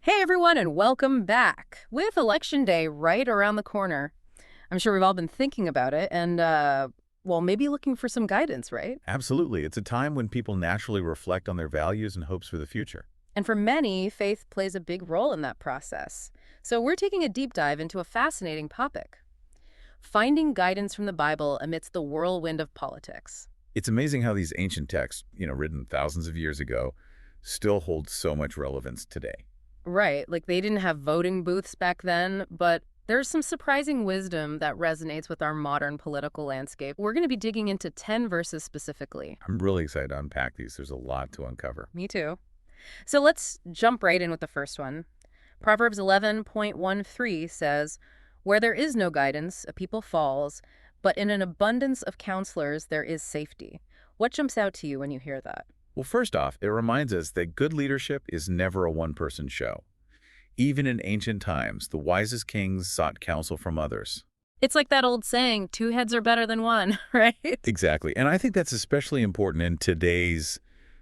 Hey everyone, and welcome back. With Election Day right around the corner, I'm sure we've all been thinking about it and, well, maybe looking for some guidance, right? Absolutely. It's a time when people naturally reflect on their values and hopes for the future. And for many, faith plays a big role in that process. So we're taking a deep dive into a fascinating topic: finding guidance from the Bible amidst the whirlwind of politics. It's amazing how these ancient texts, written thousands of years ago, still hold so much relevance today. Right, like they didn't have voting booths back then, but there's some surprising wisdom that resonates with our modern political landscape. We're going to be digging into 10 verses specifically. I'm really excited to unpack these. There's a lot to uncover. Me too. So let's jump right in with the first one. Proverbs 11.13 says, "Where there is no guidance, a people falls, but in an abundance of counselors there is safety." What jumps out to you when you hear that? Well, first off, it reminds us that good leadership is never a one-person show. Even in ancient times, the wisest kings sought counsel from others. It's like that old saying, two heads are better than one, right? Exactly. And I think that's especially important in today's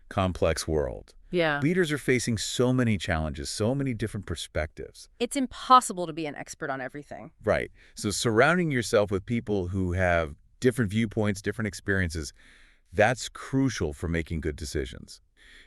complex world. Yeah. Leaders are facing so many challenges, so many different perspectives. It's impossible to be an expert on everything. Right. So surrounding yourself with people who have different viewpoints, different experiences, that's crucial for making good decisions.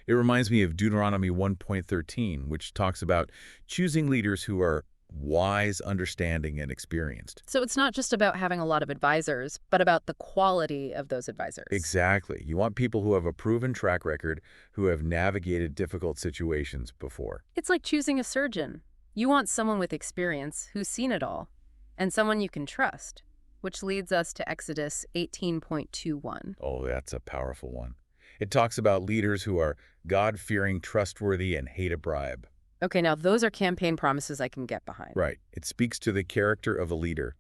It reminds me of Deuteronomy 1.13, which talks about choosing leaders who are wise, understanding, and experienced. So it's not just about having a lot of advisors, but about the quality of those advisors. Exactly. You want people who have a proven track record, who have navigated difficult situations before. It's like choosing a surgeon. You want someone with experience who's seen it all, and someone you can trust, which leads us to Exodus 18.21. Oh, that's a powerful one. It talks about leaders who are God-fearing, trustworthy, and hate a bribe. Okay, now those are campaign promises I can get behind. Right. It speaks to the character of a leader,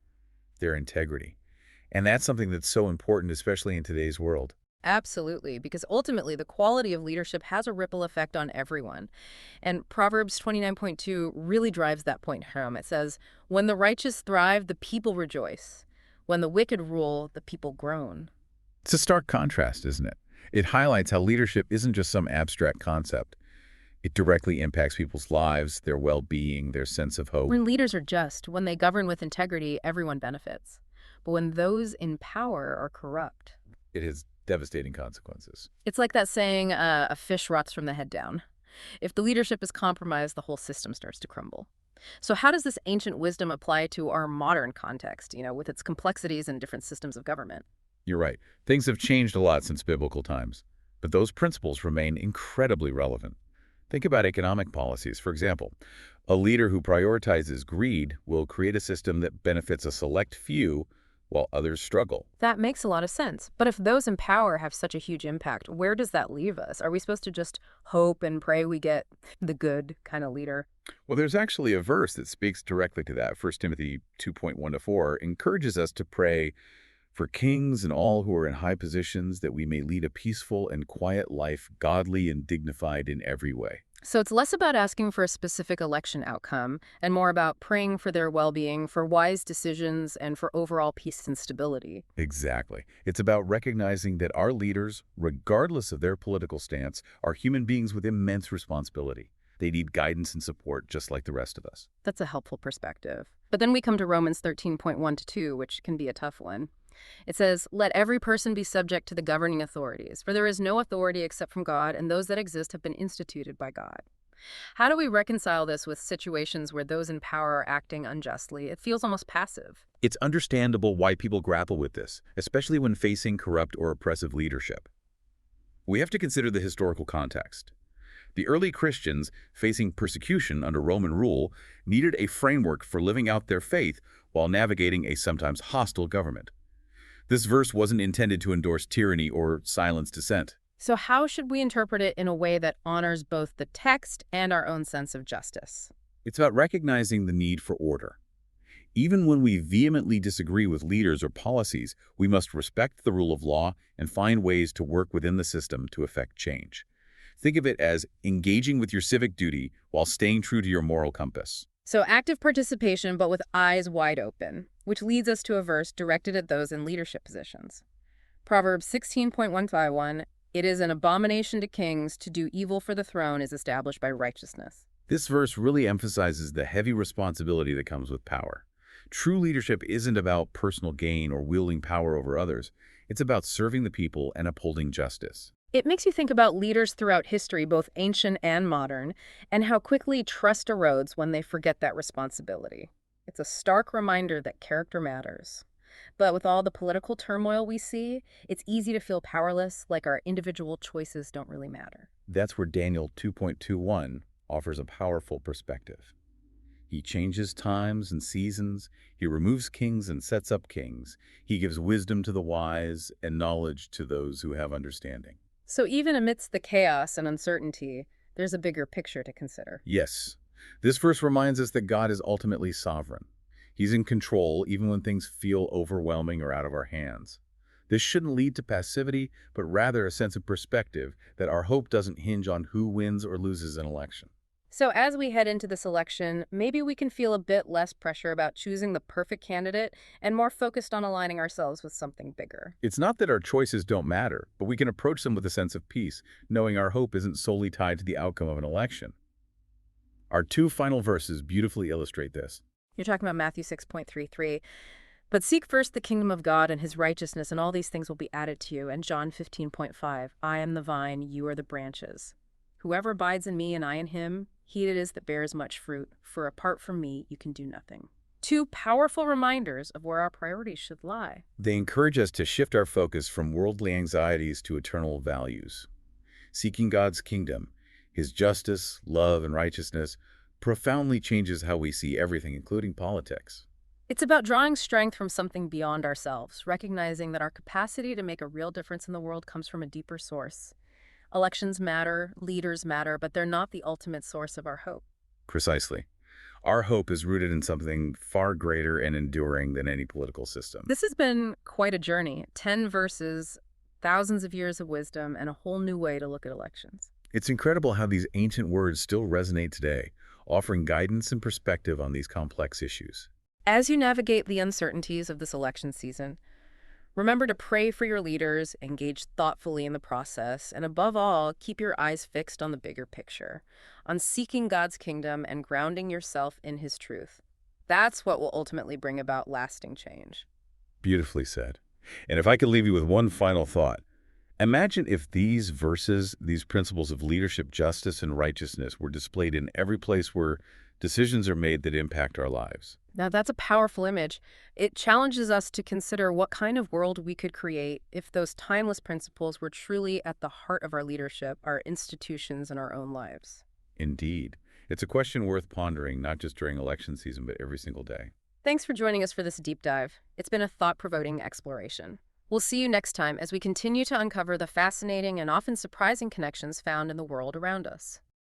their integrity. And that's something that's so important, especially in today's world. Absolutely, because ultimately the quality of leadership has a ripple effect on everyone. And Proverbs 29.2 really drives that point home. It says, "When the righteous thrive, the people rejoice. When the wicked rule, the people groan." It's a stark contrast, isn't it? It highlights how leadership isn't just some abstract concept. It directly impacts people's lives, their well-being, their sense of hope. When leaders are just, when they govern with integrity, everyone benefits. But when those in power are corrupt, It has devastating consequences. it's like that saying, a fish rots from the head down. If the leadership is compromised, the whole system starts to crumble. So how does this ancient wisdom apply to our modern context, with its complexities and different systems of government? You're right. Things have changed a lot since biblical times, but those principles remain incredibly relevant. Think about economic policies. For example, a leader who prioritizes greed will create a system that benefits a select few while others struggle. That makes a lot of sense. But if those in power have such a huge impact, where does that leave us? Are we supposed to just hope and pray we get the good kind of leader? Well, there's actually a verse that speaks directly to that. 1 Timothy 2.1-4 encourages us to pray for kings and all who are in high positions, that we may lead a peaceful and quiet life, godly and dignified in every way. So it's less about asking for a specific election outcome and more about praying for their well-being, for wise decisions, and for overall peace and stability. Exactly. It's about recognizing that our leaders, regardless of their political stance, are human beings with immense responsibility. They need guidance and support just like the rest of us. That's a helpful perspective. But then we come to Romans 13.1-2, which can be a tough one. It says, "Let every person be subject to the governing authorities, for there is no authority except from God, and those that exist have been instituted by God." How do we reconcile this with situations where those in power are acting unjustly? It feels almost passive. It's understandable why people grapple with this, especially when facing corrupt or oppressive leadership. We have to consider the historical context. The early Christians, facing persecution under Roman rule, needed a framework for living out their faith while navigating a sometimes hostile government. This verse wasn't intended to endorse tyranny or silence dissent. So how should we interpret it in a way that honors both the text and our own sense of justice? It's about recognizing the need for order. Even when we vehemently disagree with leaders or policies, we must respect the rule of law and find ways to work within the system to effect change. Think of it as engaging with your civic duty while staying true to your moral compass. So active participation, but with eyes wide open, which leads us to a verse directed at those in leadership positions. Proverbs 16.151, "It is an abomination to kings to do evil, for the throne is established by righteousness." This verse really emphasizes the heavy responsibility that comes with power. True leadership isn't about personal gain or wielding power over others. It's about serving the people and upholding justice. It makes you think about leaders throughout history, both ancient and modern, and how quickly trust erodes when they forget that responsibility. It's a stark reminder that character matters. But with all the political turmoil we see, it's easy to feel powerless, like our individual choices don't really matter. That's where Daniel 2.21 offers a powerful perspective. He changes times and seasons. He removes kings and sets up kings. He gives wisdom to the wise and knowledge to those who have understanding. So even amidst the chaos and uncertainty, there's a bigger picture to consider. Yes, this verse reminds us that God is ultimately sovereign. He's in control even when things feel overwhelming or out of our hands. This shouldn't lead to passivity, but rather a sense of perspective that our hope doesn't hinge on who wins or loses an election. So as we head into this election, maybe we can feel a bit less pressure about choosing the perfect candidate and more focused on aligning ourselves with something bigger. It's not that our choices don't matter, but we can approach them with a sense of peace, knowing our hope isn't solely tied to the outcome of an election. Our two final verses beautifully illustrate this. You're talking about Matthew 6.33. But seek first the kingdom of God and his righteousness, and all these things will be added to you. And John 15.5, I am the vine, you are the branches. Whoever abides in me and I in him, he it is that bears much fruit, for apart from me you can do nothing. Two powerful reminders of where our priorities should lie. They encourage us to shift our focus from worldly anxieties to eternal values. Seeking God's kingdom, his justice, love, and righteousness profoundly changes how we see everything, including politics. It's about drawing strength from something beyond ourselves, recognizing that our capacity to make a real difference in the world comes from a deeper source. Elections matter, leaders matter, but they're not the ultimate source of our hope. Precisely. Our hope is rooted in something far greater and enduring than any political system. This has been quite a journey. 10 verses, thousands of years of wisdom, and a whole new way to look at elections. It's incredible how these ancient words still resonate today, offering guidance and perspective on these complex issues. As you navigate the uncertainties of this election season, remember to pray for your leaders, engage thoughtfully in the process, and above all, keep your eyes fixed on the bigger picture, on seeking God's kingdom and grounding yourself in his truth. That's what will ultimately bring about lasting change. Beautifully said. And if I could leave you with one final thought, imagine if these verses, these principles of leadership, justice, and righteousness were displayed in every place where decisions are made that impact our lives. Now, that's a powerful image. It challenges us to consider what kind of world we could create if those timeless principles were truly at the heart of our leadership, our institutions, and our own lives. Indeed. It's a question worth pondering, not just during election season, but every single day. Thanks for joining us for this deep dive. It's been a thought-provoking exploration. We'll see you next time as we continue to uncover the fascinating and often surprising connections found in the world around us.